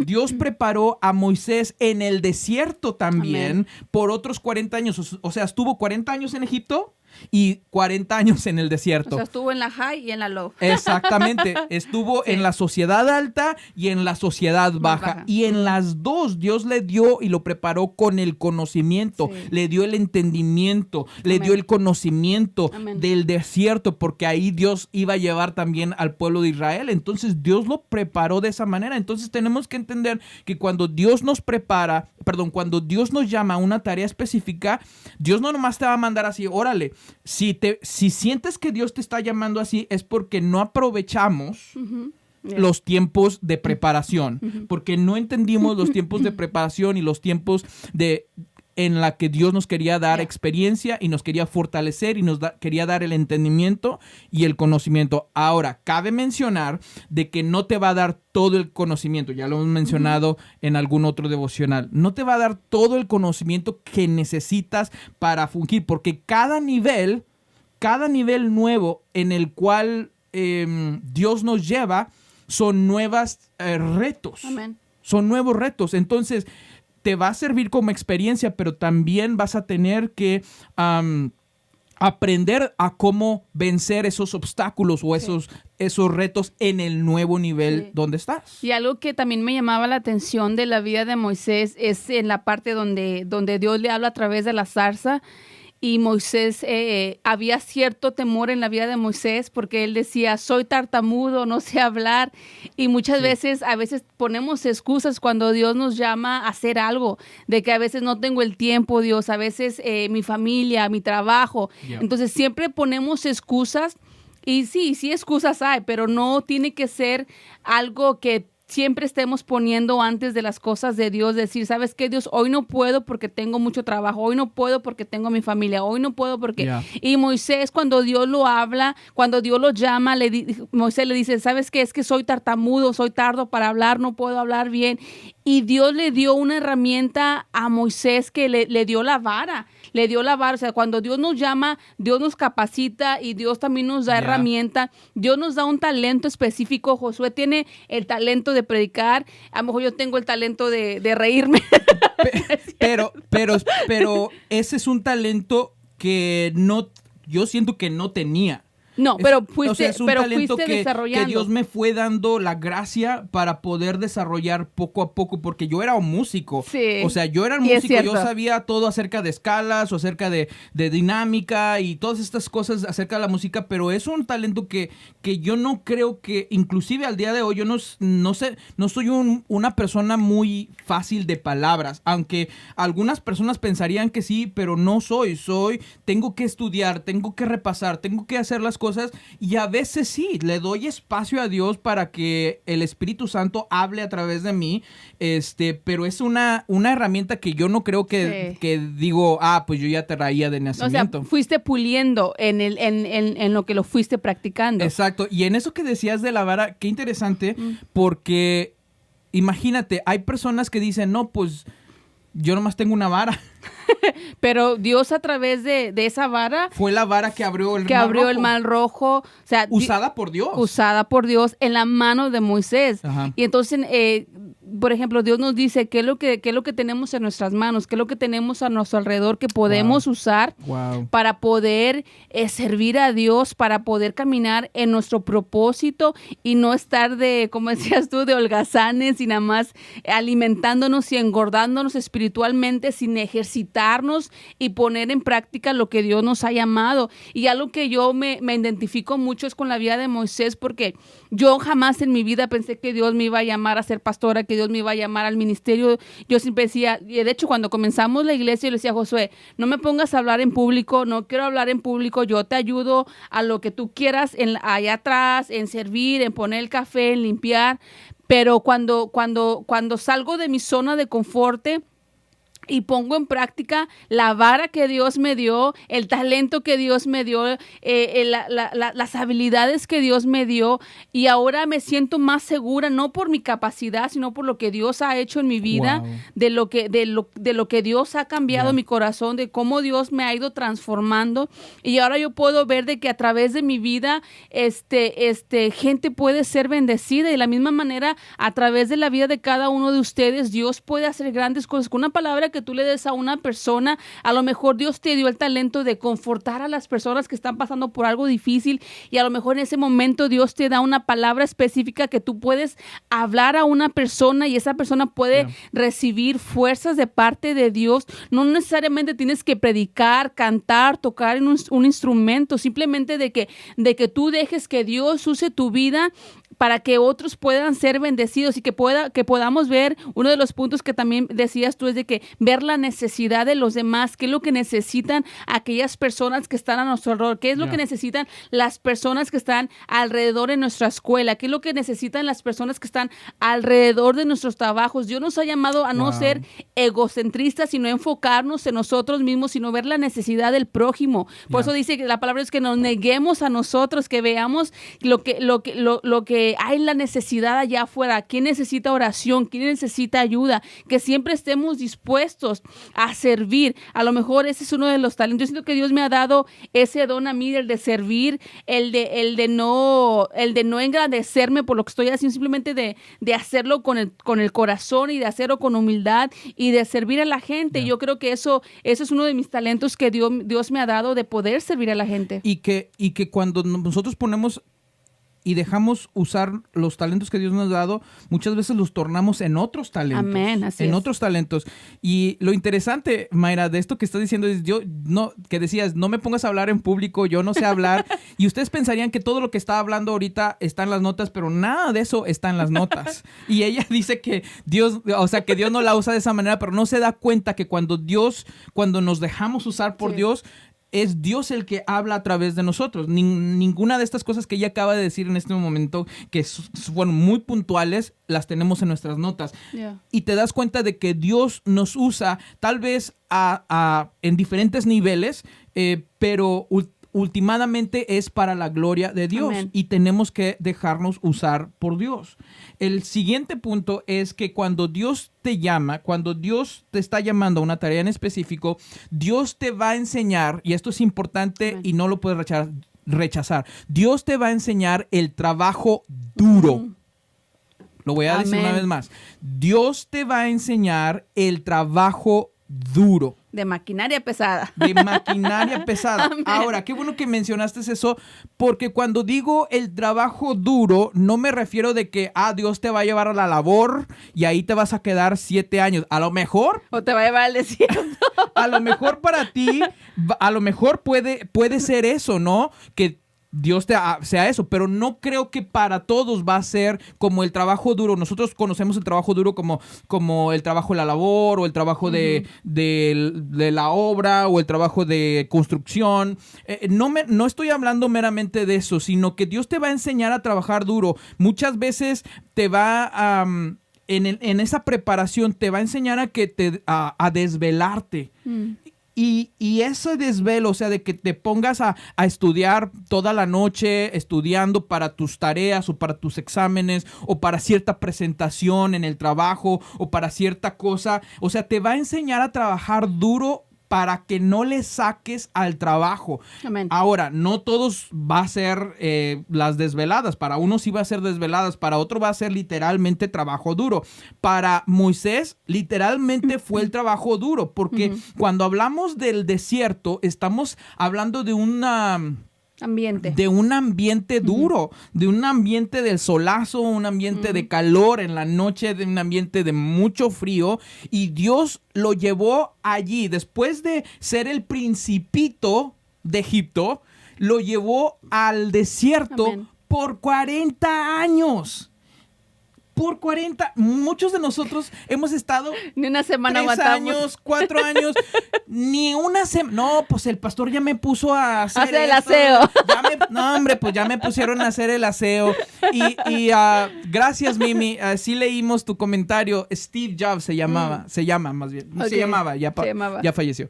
B: Dios preparó a Moisés en el desierto también por otros 40 años. O sea, estuvo 40 años en Egipto y 40 años en el desierto.
C: O sea, estuvo en la high y en la low.
B: Exactamente. Estuvo en la sociedad alta y en la sociedad baja. Y en las dos Dios le dio y lo preparó con el conocimiento. Le dio el entendimiento. Le dio el conocimiento del desierto, porque ahí Dios iba a llevar también al pueblo de Israel. Entonces Dios lo preparó de esa manera. Entonces tenemos que entender que cuando Dios nos cuando Dios nos llama a una tarea específica, Dios no nomás te va a mandar así, órale. Si sientes que Dios te está llamando así, es porque no aprovechamos los tiempos de preparación, porque no entendimos los tiempos de preparación y los tiempos en la que Dios nos quería dar experiencia y nos quería fortalecer y nos quería dar el entendimiento y el conocimiento. Ahora, cabe mencionar de que no te va a dar todo el conocimiento. Ya lo hemos mencionado en algún otro devocional. No te va a dar todo el conocimiento que necesitas para fungir, porque cada nivel nuevo en el cual Dios nos lleva son nuevos retos. Amén. Son nuevos retos. Entonces, te va a servir como experiencia, pero también vas a tener que aprender a cómo vencer esos obstáculos o esos retos en el nuevo nivel donde estás.
C: Y algo que también me llamaba la atención de la vida de Moisés es en la parte donde Dios le habla a través de la zarza. y Moisés, había cierto temor en la vida de Moisés porque él decía, soy tartamudo, no sé hablar, y muchas veces, a veces ponemos excusas cuando Dios nos llama a hacer algo, de que a veces no tengo el tiempo, Dios, a veces mi familia, mi trabajo, entonces siempre ponemos excusas, y sí excusas hay, pero no tiene que ser algo que siempre estemos poniendo antes de las cosas de Dios, decir, ¿sabes qué, Dios? Hoy no puedo porque tengo mucho trabajo, hoy no puedo porque tengo mi familia, hoy no puedo porque... Y Moisés, cuando Dios lo habla, cuando Dios lo llama, Moisés le dice, ¿sabes qué? Es que soy tartamudo, soy tardo para hablar, no puedo hablar bien. Y Dios le dio una herramienta a Moisés que le dio la vara. O sea, cuando Dios nos llama, Dios nos capacita y Dios también nos da herramienta. Dios nos da un talento específico. Josué tiene el talento de predicar. A lo mejor yo tengo el talento de reírme.
B: Pero ese es un talento que yo siento que no tenía.
C: No, pero fuiste
B: desarrollando. Que Dios me fue dando la gracia para poder desarrollar poco a poco, porque yo era un músico.
C: Sí.
B: O sea, yo era un músico, yo sabía todo acerca de escalas o acerca de dinámica y todas estas cosas acerca de la música, pero es un talento que yo no creo que, inclusive al día de hoy, yo no sé, no soy una persona muy fácil de palabras, aunque algunas personas pensarían que sí, pero no tengo que estudiar, tengo que repasar, tengo que hacer las cosas, y a veces sí, le doy espacio a Dios para que el Espíritu Santo hable a través de mí, pero es una herramienta que yo no creo que digo, pues yo ya traía de nacimiento.
C: O sea, fuiste puliendo en lo que lo fuiste practicando.
B: Exacto, y en eso que decías de la vara, qué interesante, porque imagínate, hay personas que dicen, no, pues yo nomás tengo una vara.
C: Pero Dios a través de esa vara...
B: Fue la vara que abrió
C: el Mar Rojo. O sea,
B: usada por Dios.
C: Usada por Dios en la mano de Moisés.
B: Ajá.
C: Y entonces, por ejemplo, Dios nos dice qué es lo que tenemos en nuestras manos, qué es lo que tenemos a nuestro alrededor que podemos usar para poder servir a Dios, para poder caminar en nuestro propósito y no estar de, como decías tú, de holgazanes y nada más alimentándonos y engordándonos espiritualmente sin ejercitarnos y poner en práctica lo que Dios nos ha llamado. Y algo que yo me identifico mucho es con la vida de Moisés, porque yo jamás en mi vida pensé que Dios me iba a llamar a ser pastora, que Dios me iba a llamar al ministerio. Yo siempre decía, y de hecho cuando comenzamos la iglesia, yo le decía a Josué, no me pongas a hablar en público, no quiero hablar en público, yo te ayudo a lo que tú quieras allá atrás, en servir, en poner el café, en limpiar. Pero cuando salgo de mi zona de confort y pongo en práctica la vara que Dios me dio, el talento que Dios me dio, las habilidades que Dios me dio, y ahora me siento más segura, no por mi capacidad, sino por lo que Dios ha hecho en mi vida, de lo que Dios ha cambiado mi corazón, de cómo Dios me ha ido transformando, y ahora yo puedo ver de que a través de mi vida gente puede ser bendecida, y de la misma manera a través de la vida de cada uno de ustedes Dios puede hacer grandes cosas. Con una palabra que tú le des a una persona, a lo mejor Dios te dio el talento de confortar a las personas que están pasando por algo difícil, y a lo mejor en ese momento Dios te da una palabra específica que tú puedes hablar a una persona y esa persona puede recibir fuerzas de parte de Dios. No necesariamente tienes que predicar, cantar, tocar en un instrumento, simplemente de que tú dejes que Dios use tu vida para que otros puedan ser bendecidos y que podamos ver. Uno de los puntos que también decías tú es de que ver la necesidad de los demás, qué es lo que necesitan aquellas personas que están a nuestro alrededor, qué es lo que necesitan las personas que están alrededor de nuestra escuela, qué es lo que necesitan las personas que están alrededor de nuestros trabajos. Dios nos ha llamado a no ser egocentristas, sino enfocarnos en nosotros mismos, sino ver la necesidad del prójimo. Por eso dice que la palabra es que nos neguemos a nosotros, que veamos lo que hay la necesidad allá afuera, quién necesita oración, quién necesita ayuda, que siempre estemos dispuestos a servir. A lo mejor ese es uno de los talentos. Yo siento que Dios me ha dado ese don a mí, el de servir, el de no engrandecerme por lo que estoy haciendo, simplemente de hacerlo con el corazón y de hacerlo con humildad y de servir a la gente. Yo creo que eso es uno de mis talentos que Dios me ha dado, de poder servir a la gente.
B: Y que cuando nosotros ponemos y dejamos usar los talentos que Dios nos ha dado, muchas veces los tornamos en otros talentos.
C: Amén, así
B: en
C: es.
B: otros talentos. Y lo interesante, Mayra, de esto que estás diciendo es, que decías, no me pongas a hablar en público, yo no sé hablar. Y ustedes pensarían que todo lo que está hablando ahorita está en las notas, pero nada de eso está en las notas. Y ella dice que Dios no la usa de esa manera, pero no se da cuenta que cuando nos dejamos usar por
C: Sí.
B: Dios, es Dios el que habla a través de nosotros. Ninguna de estas cosas que ella acaba de decir en este momento, que fueron muy puntuales, las tenemos en nuestras notas.
C: Yeah.
B: Y te das cuenta de que Dios nos usa tal vez en diferentes niveles, pero últimamente es para la gloria de Dios.
C: Amén.
B: Y tenemos que dejarnos usar por Dios. El siguiente punto es que cuando Dios te llama, cuando Dios te está llamando a una tarea en específico, Dios te va a enseñar, y esto es importante
C: Amén.
B: y no lo puedes rechazar, Dios te va a enseñar el trabajo duro. Lo voy a decir
C: Amén.
B: una vez más. Dios te va a enseñar el trabajo duro.
C: De maquinaria pesada.
B: De maquinaria pesada.
C: Amén.
B: Ahora, qué bueno que mencionaste eso, porque cuando digo el trabajo duro, no me refiero de que, Dios te va a llevar a la labor y ahí te vas a quedar 7 años. A lo mejor,
C: O te va a llevar al desierto.
B: a lo mejor para ti, a lo mejor puede ser eso, ¿no? Que Dios sea eso, pero no creo que para todos va a ser como el trabajo duro. Nosotros conocemos el trabajo duro como el trabajo de la labor o el trabajo de la obra o el trabajo de construcción. No estoy hablando meramente de eso, sino que Dios te va a enseñar a trabajar duro. Muchas veces te va en esa preparación te va a enseñar a desvelarte. Y ese desvelo, o sea, de que te pongas a estudiar toda la noche, estudiando para tus tareas o para tus exámenes o para cierta presentación en el trabajo o para cierta cosa, o sea, te va a enseñar a trabajar duro para que no le saques al trabajo.
C: Amén.
B: Ahora, no todos va a ser las desveladas. Para uno sí va a ser desveladas, para otro va a ser literalmente trabajo duro. Para Moisés, literalmente fue el trabajo duro, porque cuando hablamos del desierto, estamos hablando de un ambiente duro, de un ambiente del solazo, un ambiente de calor en la noche, de un ambiente de mucho frío, y Dios lo llevó allí, después de ser el principito de Egipto, lo llevó al desierto.
C: Amén.
B: Por 40 años. Por 40, muchos de nosotros hemos estado
C: Ni una semana
B: 3
C: aguantamos.
B: años, 4 años, ni una semana. No, pues el pastor ya me puso a hacer
C: el
B: esto.
C: aseo.
B: No, hombre, pues ya me pusieron a hacer el aseo. Y gracias, Mimi. Sí leímos tu comentario. Steve Jobs se llama más bien.
C: Ok.
B: Se llamaba,
C: Se llamaba.
B: ya falleció.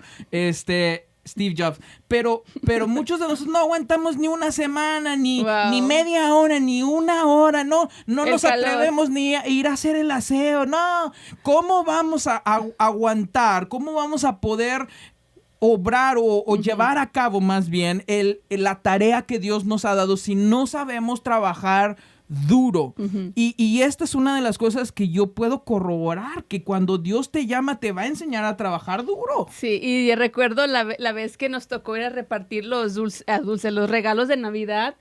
B: Steve Jobs. Pero muchos de nosotros no aguantamos ni una semana, ni media hora, ni una hora. No
C: El
B: nos
C: calor.
B: atrevemos ni a ir a hacer el aseo. No. ¿Cómo vamos a aguantar? ¿Cómo vamos a poder obrar o llevar a cabo más bien la tarea que Dios nos ha dado si no sabemos trabajar duro? Y esta es una de las cosas que yo puedo corroborar, que cuando Dios te llama te va a enseñar a trabajar duro.
C: Sí, y recuerdo la vez que nos tocó ir a repartir los regalos de Navidad,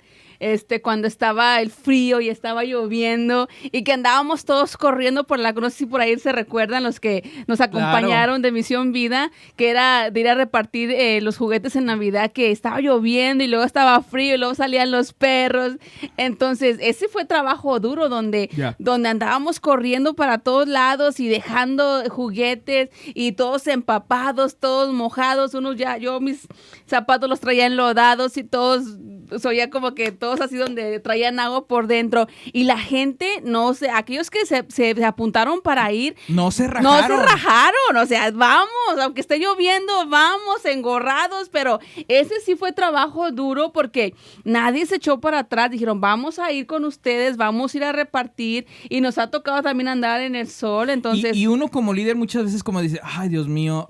C: cuando estaba el frío y estaba lloviendo y que andábamos todos corriendo por no sé si por ahí se recuerdan los que nos acompañaron de Misión Vida, que era de ir a repartir los juguetes en Navidad, que estaba lloviendo y luego estaba frío y luego salían los perros. Entonces, ese fue trabajo duro donde andábamos corriendo para todos lados y dejando juguetes y todos empapados, todos mojados. Yo mis zapatos los traía enlodados y todos, se oía como que todos así donde traían agua por dentro. Y la gente, no sé, aquellos que se apuntaron para ir,
B: no se rajaron.
C: O sea, vamos, aunque esté lloviendo, vamos, engorrados, pero ese sí fue trabajo duro porque nadie se echó para atrás. Dijeron, vamos a ir con ustedes, vamos a ir a repartir, y nos ha tocado también andar en el sol, entonces...
B: Y uno como líder muchas veces como dice, ay, Dios mío,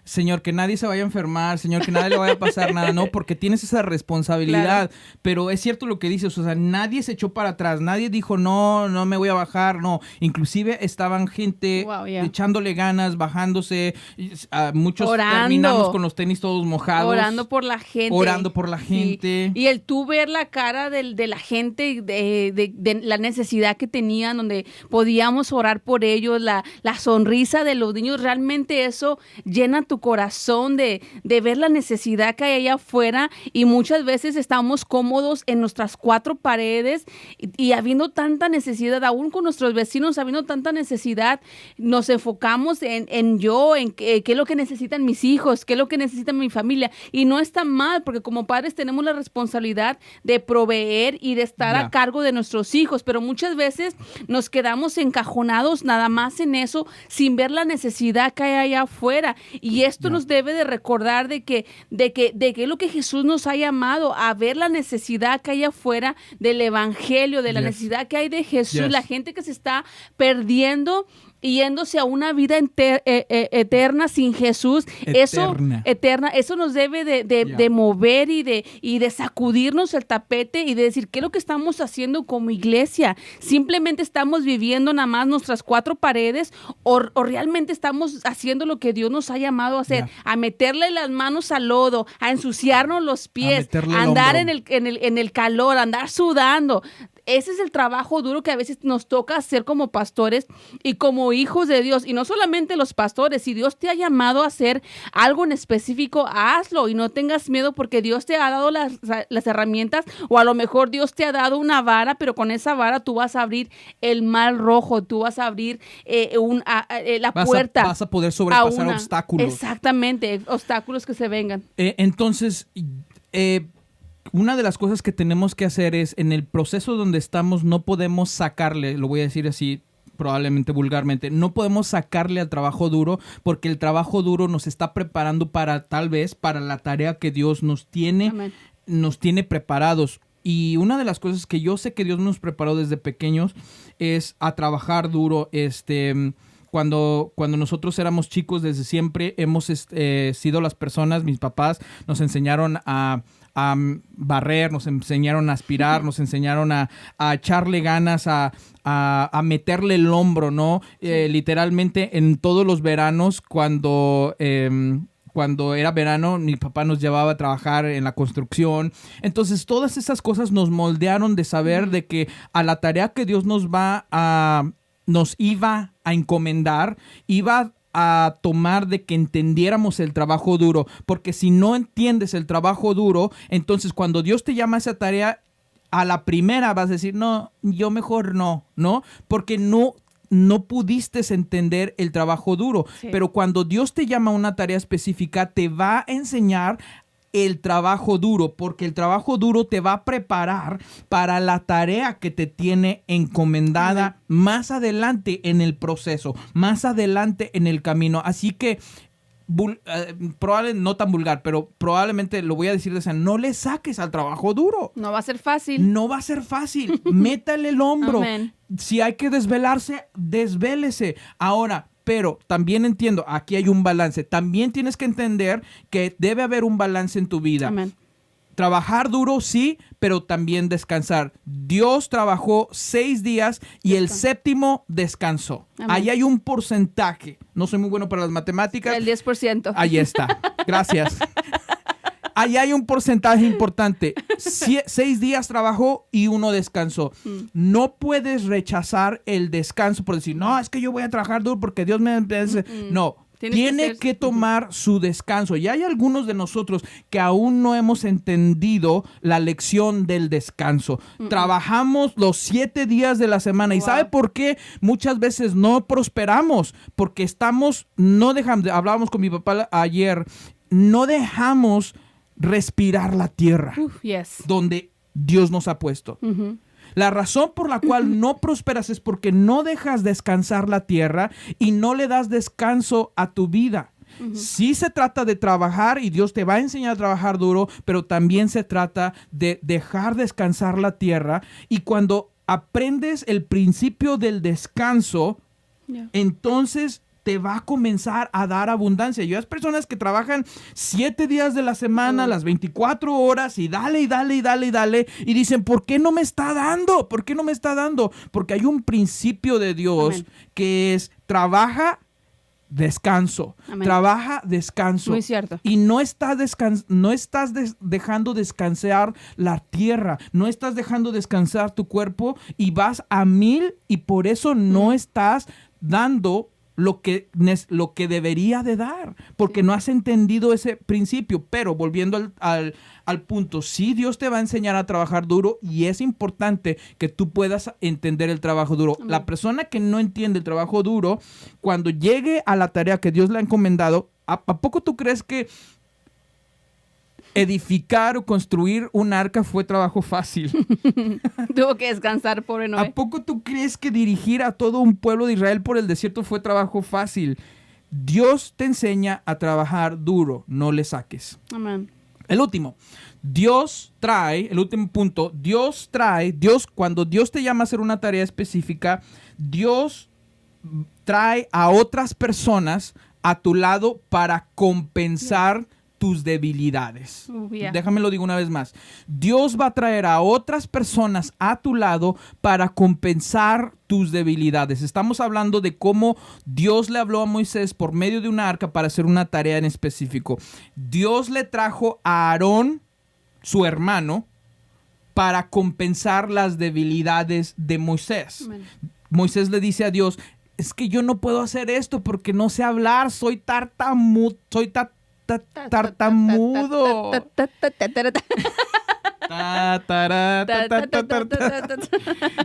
B: Señor, que nadie se vaya a enfermar, Señor, que nadie le vaya a pasar nada, ¿no? Porque tienes esa responsabilidad responsabilidad. Pero es cierto lo que dices, o sea, nadie se echó para atrás, nadie dijo, no me voy a bajar, no. Inclusive estaban gente echándole ganas, bajándose, muchos terminamos con los tenis todos mojados.
C: Orando por la gente.
B: Sí.
C: Y el tú ver la cara de la gente, de la necesidad que tenían, donde podíamos orar por ellos, la sonrisa de los niños, realmente eso llena tu corazón de ver la necesidad que hay allá afuera, y muchas veces estamos cómodos en nuestras cuatro paredes y habiendo tanta necesidad, aún con nuestros vecinos habiendo tanta necesidad, nos enfocamos en qué es lo que necesitan mis hijos, qué es lo que necesita mi familia, y no está mal, porque como padres tenemos la responsabilidad de proveer y de estar a cargo de nuestros hijos, pero muchas veces nos quedamos encajonados nada más en eso, sin ver la necesidad que hay allá afuera, y esto nos debe de recordar de que es lo que Jesús nos ha llamado, a ver la necesidad que hay afuera del evangelio, de la necesidad que hay de Jesús, la gente que se está perdiendo y yéndose a una vida eterna sin Jesús, eso nos debe de mover y de sacudirnos el tapete y de decir, ¿qué es lo que estamos haciendo como iglesia? ¿Simplemente estamos viviendo nada más nuestras cuatro paredes o realmente estamos haciendo lo que Dios nos ha llamado a hacer? A meterle las manos al lodo, a ensuciarnos los pies, a andar en el calor, a andar sudando. Ese es el trabajo duro que a veces nos toca hacer como pastores y como hijos de Dios. Y no solamente los pastores, si Dios te ha llamado a hacer algo en específico, hazlo y no tengas miedo, porque Dios te ha dado las herramientas, o a lo mejor Dios te ha dado una vara, pero con esa vara tú vas a abrir el mar rojo, tú vas a abrir la puerta.
B: Vas a poder sobrepasar obstáculos.
C: Exactamente, obstáculos que se vengan.
B: Entonces, una de las cosas que tenemos que hacer es, en el proceso donde estamos, no podemos sacarle, lo voy a decir así, probablemente vulgarmente, no podemos sacarle al trabajo duro, porque el trabajo duro nos está preparando tal vez para la tarea que Dios nos tiene preparados. Y una de las cosas que yo sé que Dios nos preparó desde pequeños es a trabajar duro. Cuando nosotros éramos chicos, desde siempre hemos sido las personas, mis papás nos enseñaron a barrer, nos enseñaron a aspirar, nos enseñaron a echarle ganas, a meterle el hombro, ¿no? Literalmente en todos los veranos, cuando era verano, mi papá nos llevaba a trabajar en la construcción. Entonces, todas esas cosas nos moldearon de saber de que a la tarea que Dios nos iba a encomendar, iba a tomar de que entendiéramos el trabajo duro, porque si no entiendes el trabajo duro, entonces cuando Dios te llama a esa tarea, a la primera vas a decir, no, yo mejor no, porque no pudiste entender el trabajo duro. Sí. Pero cuando Dios te llama a una tarea específica, te va a enseñar el trabajo duro, porque el trabajo duro te va a preparar para la tarea que te tiene encomendada más adelante en el proceso, más adelante en el camino. Así que probablemente no tan vulgar, pero probablemente lo voy a decir de esa, no le saques al trabajo duro.
C: No va a ser fácil.
B: No va a ser fácil. Métale el hombro.
C: Amén.
B: Si hay que desvelarse, desvélese. Ahora, pero también entiendo, aquí hay un balance. También tienes que entender que debe haber un balance en tu vida.
C: Amén.
B: Trabajar duro, sí, pero también descansar. Dios trabajó 6 días y el 7º descansó. Amén. Ahí hay un porcentaje. No soy muy bueno para las matemáticas.
C: El 10%.
B: Ahí está. Gracias. Ahí hay un porcentaje importante. 6 días trabajó y 1 descansó. No puedes rechazar el descanso por decir, no, es que yo voy a trabajar duro porque Dios me... No. Tiene que tomar su descanso. Y hay algunos de nosotros que aún no hemos entendido la lección del descanso. Trabajamos los 7 días de la semana. ¿Y sabe por qué muchas veces no prosperamos? Porque hablábamos con mi papá ayer, no dejamos respirar la tierra donde Dios nos ha puesto. La razón por la cual no prosperas es porque no dejas descansar la tierra y no le das descanso a tu vida. Sí se trata de trabajar y Dios te va a enseñar a trabajar duro, pero también se trata de dejar descansar la tierra. Y cuando aprendes el principio del descanso, entonces te va a comenzar a dar abundancia. Y hay personas que trabajan 7 días de la semana, las 24 horas, y dale, y dale, y dale, y dale, y dicen, ¿por qué no me está dando? ¿Por qué no me está dando? Porque hay un principio de Dios
C: Amén.
B: que es, trabaja, descanso.
C: Amén.
B: Trabaja, descanso.
C: Muy cierto.
B: Y no estás dejando descansar la tierra, no estás dejando descansar tu cuerpo y vas a 1000 y por eso no estás dando lo que debería de dar, porque no has entendido ese principio. Pero volviendo al punto, sí, Dios te va a enseñar a trabajar duro y es importante que tú puedas entender el trabajo duro.
C: Amén.
B: La persona que no entiende el trabajo duro, cuando llegue a la tarea que Dios le ha encomendado, ¿a poco tú crees que edificar o construir un arca fue trabajo fácil?
C: Tuvo que descansar, pobre Noé.
B: ¿A poco tú crees que dirigir a todo un pueblo de Israel por el desierto fue trabajo fácil? Dios te enseña a trabajar duro, no le saques.
C: Amén.
B: El último punto, cuando Dios te llama a hacer una tarea específica, Dios trae a otras personas a tu lado para compensar tus debilidades.
C: Yeah.
B: Déjame lo digo una vez más. Dios va a traer a otras personas a tu lado para compensar tus debilidades. Estamos hablando de cómo Dios le habló a Moisés por medio de una arca para hacer una tarea en específico. Dios le trajo a Aarón, su hermano, para compensar las debilidades de Moisés.
C: Amén.
B: Moisés le dice a Dios, es que yo no puedo hacer esto porque no sé hablar, soy tartamudo.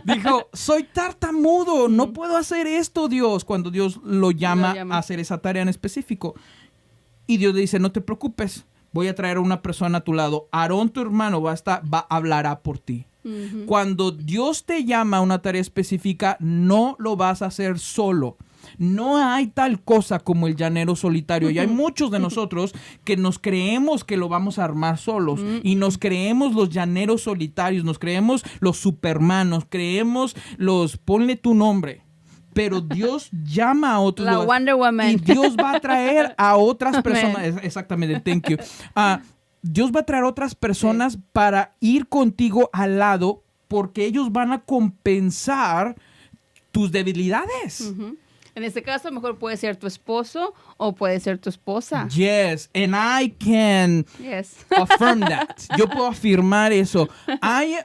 B: Dijo, soy tartamudo, no puedo hacer esto, Dios, cuando Dios lo llama a hacer esa tarea en específico. Y Dios le dice, no te preocupes, voy a traer a una persona a tu lado. Aarón, tu hermano, hablará por ti.
C: Ujú.
B: Cuando Dios te llama a una tarea específica, no lo vas a hacer solo. No hay tal cosa como el llanero solitario. Y hay muchos de nosotros que nos creemos que lo vamos a armar solos. Y nos creemos los llaneros solitarios, nos creemos los Superman, nos creemos ponle tu nombre. Pero Dios llama a otros.
C: La Wonder Woman.
B: Y Dios va a traer a otras personas. Exactamente, thank you. Dios va a traer otras personas para ir contigo al lado porque ellos van a compensar tus debilidades.
C: Ujú. En este caso, mejor puede ser tu esposo o puede ser tu esposa.
B: Yes, and I can
C: Yes.
B: affirm that. Yo puedo afirmar eso. Hay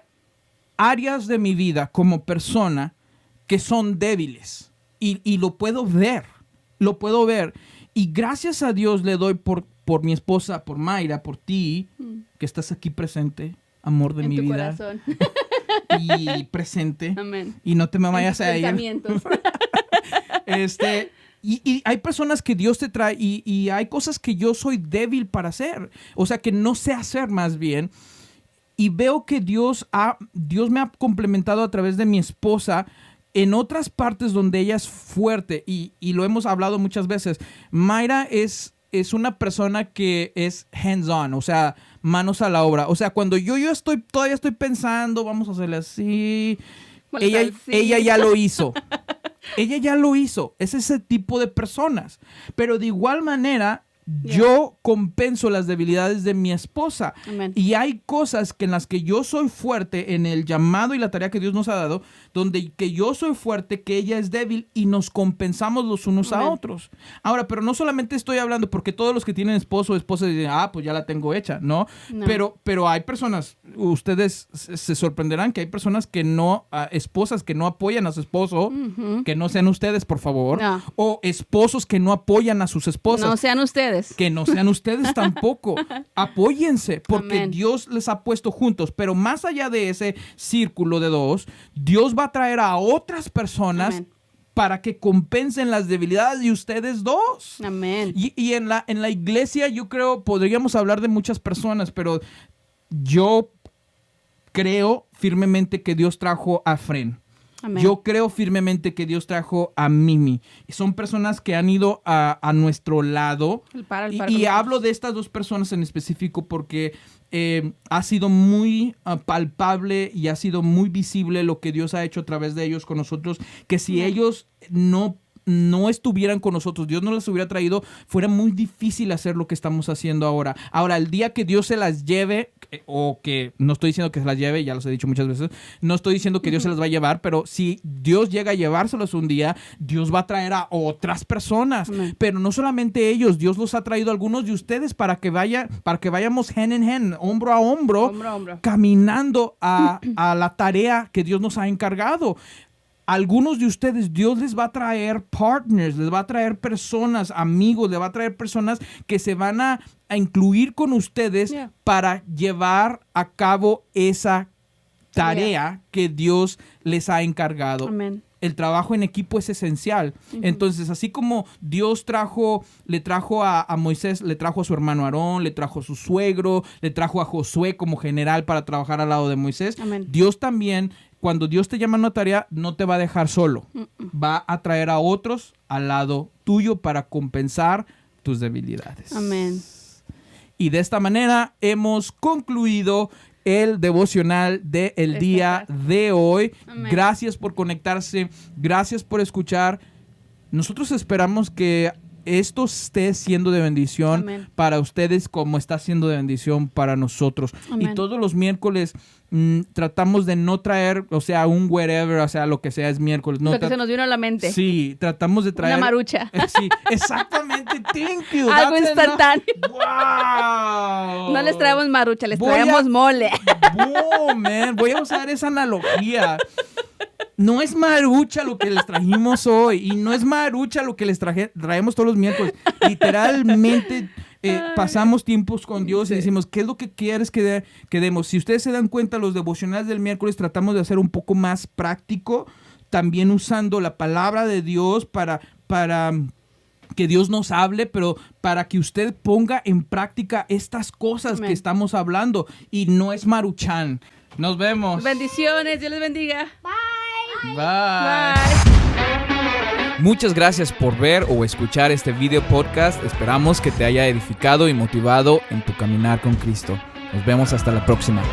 B: áreas de mi vida como persona que son débiles y lo puedo ver. Lo puedo ver. Y gracias a Dios le doy por mi esposa, por Mayra, por ti, que estás aquí presente, amor de
C: En
B: mi
C: tu
B: vida.
C: corazón.
B: Y presente.
C: Amén.
B: Y no te me vayas
C: En tus
B: a ir.
C: pensamientos.
B: Y hay personas que Dios te trae y hay cosas que yo soy débil para hacer. O sea, que no sé hacer más bien. Y veo que Dios me ha complementado a través de mi esposa en otras partes donde ella es fuerte. Y lo hemos hablado muchas veces. Mayra es una persona que es hands-on, o sea, manos a la obra. O sea, cuando yo todavía estoy pensando, vamos a hacerle así. Ella ya lo hizo. Ella ya lo hizo. Es ese tipo de personas. Pero de igual manera, yo compenso las debilidades de mi esposa.
C: Amén.
B: Y hay cosas en las que yo soy fuerte en el llamado y la tarea que Dios nos ha dado, donde que yo soy fuerte, que ella es débil y nos compensamos los unos a
C: Amén.
B: otros. Ahora, pero no solamente estoy hablando porque todos los que tienen esposo o esposa dicen, pues ya la tengo hecha, ¿no?
C: No.
B: Pero hay personas, ustedes se sorprenderán que hay personas que no, esposas que no apoyan a su esposo,
C: Ujú.
B: que no sean ustedes, por favor,
C: No.
B: o esposos que no apoyan a sus esposas.
C: No sean ustedes.
B: Que no sean ustedes tampoco. Apóyense, porque
C: Amén.
B: Dios les ha puesto juntos. Pero más allá de ese círculo de dos, Dios va a traer a otras personas
C: Amén.
B: para que compensen las debilidades de ustedes dos.
C: Amén.
B: Y en la iglesia, yo creo, podríamos hablar de muchas personas, pero yo creo firmemente que Dios trajo a Fren.
C: Amén.
B: Yo creo firmemente que Dios trajo a Mimi. Y son personas que han ido a nuestro lado.
C: El par
B: Y
C: con nosotros.
B: hablo de estas dos personas en específico porque ha sido muy palpable y ha sido muy visible lo que Dios ha hecho a través de ellos con nosotros. Que si ellos no no estuvieran con nosotros, Dios no las hubiera traído, fuera muy difícil hacer lo que estamos haciendo ahora. Ahora, el día que Dios se las lleve, o que no estoy diciendo que se las lleve, ya los he dicho muchas veces, no estoy diciendo que Dios se las va a llevar, pero si Dios llega a llevárselos un día, Dios va a traer a otras personas.
C: Amén.
B: Pero no solamente ellos, Dios los ha traído a algunos de ustedes para que vayamos hand in hand, hombro a hombro, caminando a la tarea que Dios nos ha encargado. Algunos de ustedes, Dios les va a traer partners, les va a traer personas, amigos, les va a traer personas que se van a incluir con ustedes para llevar a cabo esa tarea que Dios les ha encargado.
C: Amén.
B: El trabajo en equipo es esencial. Entonces, así como Dios le trajo a Moisés, le trajo a su hermano Aarón, le trajo a su suegro, le trajo a Josué como general para trabajar al lado de Moisés,
C: Amén.
B: Dios también, cuando Dios te llama a una tarea, no te va a dejar solo. Va a traer a otros al lado tuyo para compensar tus debilidades.
C: Amén.
B: Y de esta manera hemos concluido el devocional del día de hoy.
C: Amén.
B: Gracias por conectarse, gracias por escuchar. Nosotros esperamos que esto esté siendo de bendición
C: Amén.
B: para ustedes como está siendo de bendición para nosotros.
C: Amén.
B: Y todos los miércoles tratamos de no traer, o sea, un whatever, o sea, lo que sea es miércoles. No,
C: Lo que se nos vino a la mente.
B: Sí, tratamos de traer...
C: Una marucha.
B: Sí, exactamente. Thank you.
C: Algo
B: That's
C: instantáneo.
B: Wow.
C: No les traemos marucha, les
B: Voy
C: traemos
B: a-
C: mole.
B: Oh, man. Voy a usar esa analogía. No es marucha lo que les trajimos hoy y no es marucha lo que les traemos todos los miércoles. Literalmente pasamos tiempos con Dios y decimos, ¿qué es lo que quieres que demos? Si ustedes se dan cuenta, los devocionales del miércoles tratamos de hacer un poco más práctico, también usando la palabra de Dios para que Dios nos hable, pero para que usted ponga en práctica estas cosas
C: Amén.
B: que estamos hablando. Y no es maruchan. Nos vemos.
C: Bendiciones, Dios les bendiga.
B: Bye.
C: Bye.
A: Muchas gracias por ver o escuchar este video podcast. Esperamos que te haya edificado y motivado en tu caminar con Cristo. Nos vemos hasta la próxima.